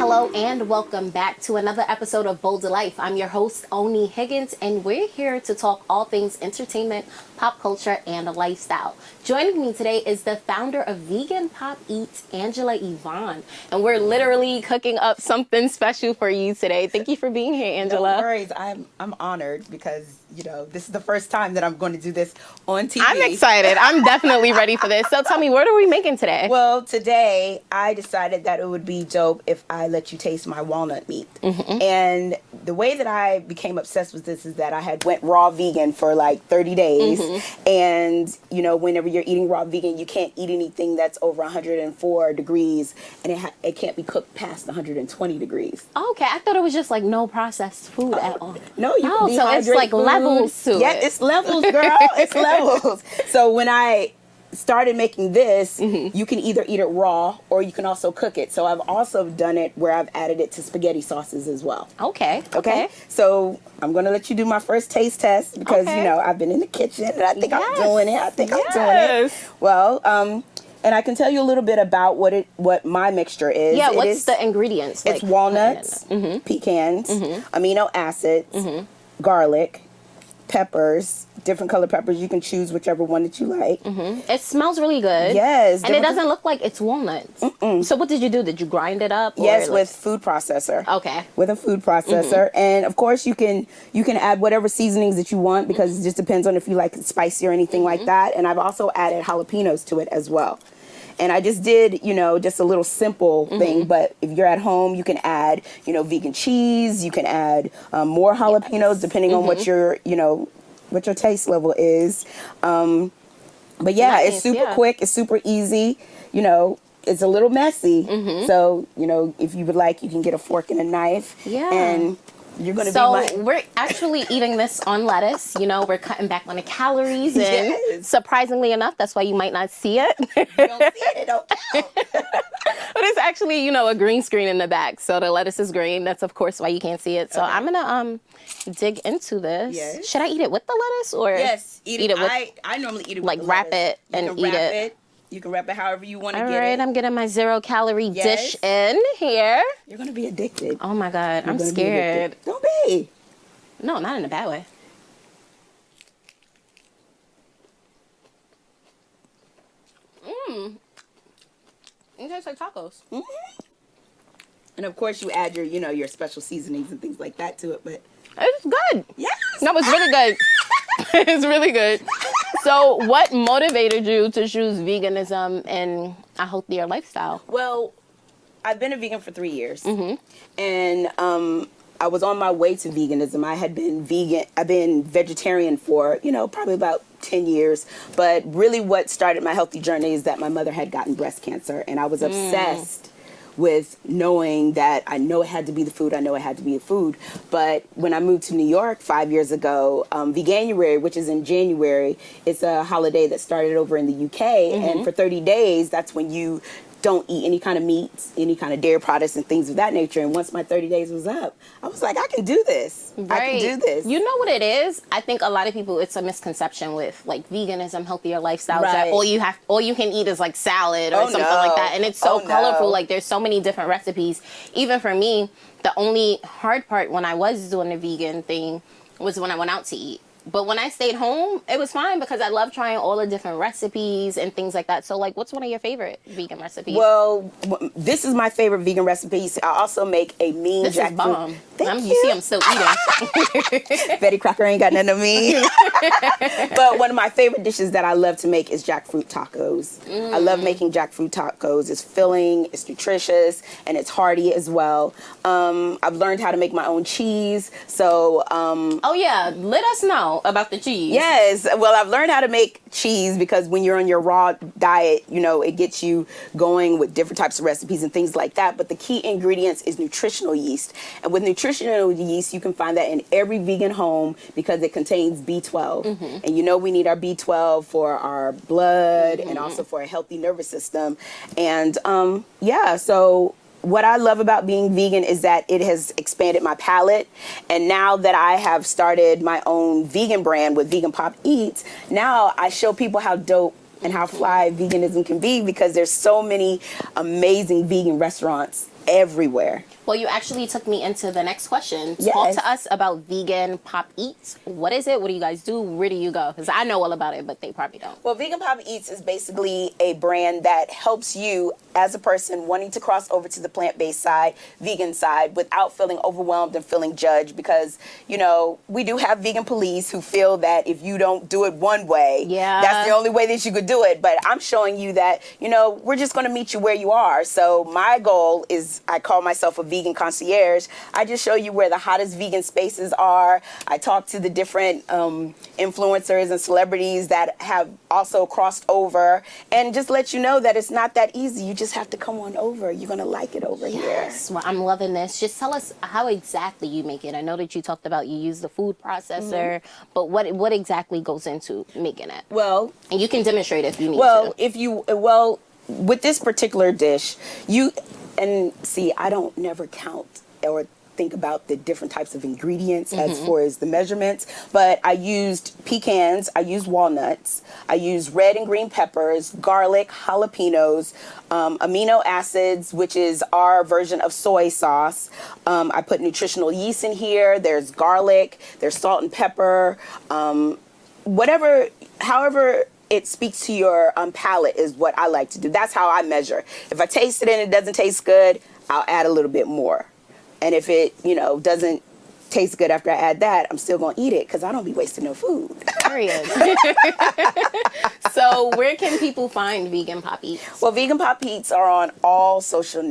Hello and welcome back to another episode of Bold Life. I'm your host, Oni Higgins, and we're here to talk all things entertainment, pop culture, and lifestyle. Joining me today is the founder of Vegan Pop Eats, Angela Yvonne, and we're literally cooking up something special for you today. Thank you for being here, Angela. No worries. I'm honored because, this is the first time that I'm going to do this on TV. I'm excited. I'm definitely ready for this. So tell me, what are we making today? Well, today I decided that it would be dope if I let you taste my walnut meat. Mm-hmm. And the way that I became obsessed with this is that I had went raw vegan for like 30 days. Mm-hmm. And, whenever you're eating raw vegan, you can't eat anything that's over 104 degrees. And it can't be cooked past 120 degrees. Okay, I thought it was just like no processed food at all. No, you can dehydrate so it's like food. Levels to Yeah, it. it's levels, girl. It's levels. So when I started making this, mm-hmm. you can either eat it raw or you can also cook it. So I've also done it where I've added it to spaghetti sauces as well. Okay. So I'm going to let you do my first taste test because, I've been in the kitchen and I think I'm doing it. I'm doing it. Well, and I can tell you a little bit about what my mixture is. Yeah, what's the ingredients? It's walnuts, mm-hmm. pecans, mm-hmm. amino acids, mm-hmm. garlic, peppers, different color peppers. You can choose whichever one that you like. Mm-hmm. It smells really good. Yes. And it doesn't look like it's walnuts. Mm-mm. So what did you do? Did you grind it up? Yes, with food processor. Okay. With a food processor. Mm-hmm. And of course you can add whatever seasonings that you want because it just depends on if you like it spicy or anything mm-hmm. like that. And I've also added jalapenos to it as well. And I just did, just a little simple thing. Mm-hmm. But if you're at home, you can add, vegan cheese. You can add more jalapenos depending mm-hmm. on what your taste level is. But yeah, nice, it's super quick. It's super easy. It's a little messy. Mm-hmm. So, if you would like, you can get a fork and a knife. Yeah. And you're going to we're actually eating this on lettuce. We're cutting back on the calories. And yes. Surprisingly enough, that's why you might not see it. You don't see it, it don't count. But it's actually, a green screen in the back. So the lettuce is green. That's, of course, why you can't see it. So I'm going to dig into this. Yes. Should I eat it with the lettuce? Or yes, eat it with, I normally eat it with the wrap lettuce. it and eat it. You can wrap it however you want to get it. All right, I'm getting my 0-calorie dish in here. You're going to be addicted. Oh, my God. I'm scared. Don't be. No, not in a bad way. It tastes like tacos. Mm-hmm. And, of course, you add your special seasonings and things like that to it. But it's good. Yes. No, it's really good. It's really good. So what motivated you to choose veganism and a healthier lifestyle? Well, I've been a vegan for 3 years. Mm-hmm. And I was on my way to veganism. I've been vegetarian for, probably about 10 years. But really what started my healthy journey is that my mother had gotten breast cancer. And I was obsessed with knowing that I know it had to be the food. But when I moved to New York 5 years ago, Veganuary, which is in January, it's a holiday that started over in the UK. Mm-hmm. And for 30 days, that's when you don't eat any kind of meats, any kind of dairy products and things of that nature. And once my 30 days was up, I was like, I can do this. Right. I can do this. You know what it is? I think a lot of people, it's a misconception with like veganism, healthier lifestyles, right. that all you can eat is like salad or something like that. And it's so colorful. Like there's so many different recipes. Even for me, the only hard part when I was doing the vegan thing was when I went out to eat. But when I stayed home, it was fine because I love trying all the different recipes and things like that. So, like, what's one of your favorite vegan recipes? Well, this is my favorite vegan recipe. I also make a mean jackfruit. This is bomb. Thank you. You see, I'm still eating. Betty Crocker ain't got nothing to me. But one of my favorite dishes that I love to make is jackfruit tacos. I love making jackfruit tacos. It's filling, it's nutritious, and it's hearty as well. I've learned how to make my own cheese. So, oh yeah, let us know about the cheese. Yes. Well, I've learned how to make cheese because when you're on your raw diet, it gets you going with different types of recipes and things like that. But the key ingredients is nutritional yeast. And with nutritional yeast, you can find that in every vegan home because it contains B12. Mm-hmm. And we need our B12 for our blood and also for a healthy nervous system. And so what I love about being vegan is that it has expanded my palate. And now that I have started my own vegan brand with Vegan Pop Eats, now I show people how dope and how fly veganism can be because there's so many amazing vegan restaurants everywhere. Well, you actually took me into the next question. Yes. Talk to us about Vegan Pop Eats. What is it? What do you guys do? Where do you go? Because I know all about it, but they probably don't. Well, Vegan Pop Eats is basically a brand that helps you as a person wanting to cross over to the plant-based side, vegan side, without feeling overwhelmed and feeling judged. Because, you know, we do have vegan police who feel that if you don't do it one way, that's the only way that you could do it. But I'm showing you that, you know, we're just going to meet you where you are. So my goal is, I call myself a vegan concierge. I just show you where the hottest vegan spaces are. I talk to the different influencers and celebrities that have also crossed over, and just let you know that it's not that easy. You just have to come on over. You're going to like it over here. Well, I'm loving this. Just tell us how exactly you make it. I know that you talked about you use the food processor, but what exactly goes into making it? Well, and you can demonstrate if you need to. With this particular dish, I don't never count or think about the different types of ingredients as far as the measurements, but I used pecans, I used walnuts, I used red and green peppers, garlic, jalapenos, amino acids, which is our version of soy sauce. I put nutritional yeast in here. There's garlic, there's salt and pepper, however it speaks to your palate is what I like to do. That's how I measure. If I taste it and it doesn't taste good, I'll add a little bit more. And if it, doesn't taste good after I add that, I'm still going to eat it because I don't be wasting no food. Period. So where can people find Vegan Pop Eats? Well, Vegan Pop Eats are on all social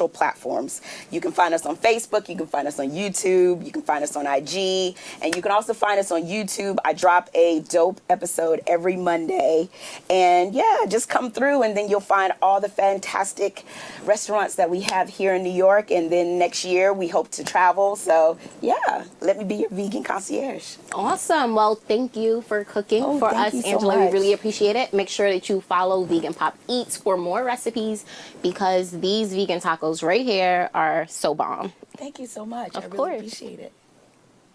platforms. You can find us on Facebook. You can find us on YouTube. You can find us on IG. And you can also find us on YouTube. I drop a dope episode every Monday. And yeah, just come through and then you'll find all the fantastic restaurants that we have here in New York. And then next year we hope to travel. So yeah, let me be your vegan concierge. Awesome. Well, thank you for cooking for us, Angela. We really appreciate it. Make sure that you follow Vegan Pop Eats for more recipes because these vegan tacos right here are so bomb. Thank you so much. Of I course. really appreciate it.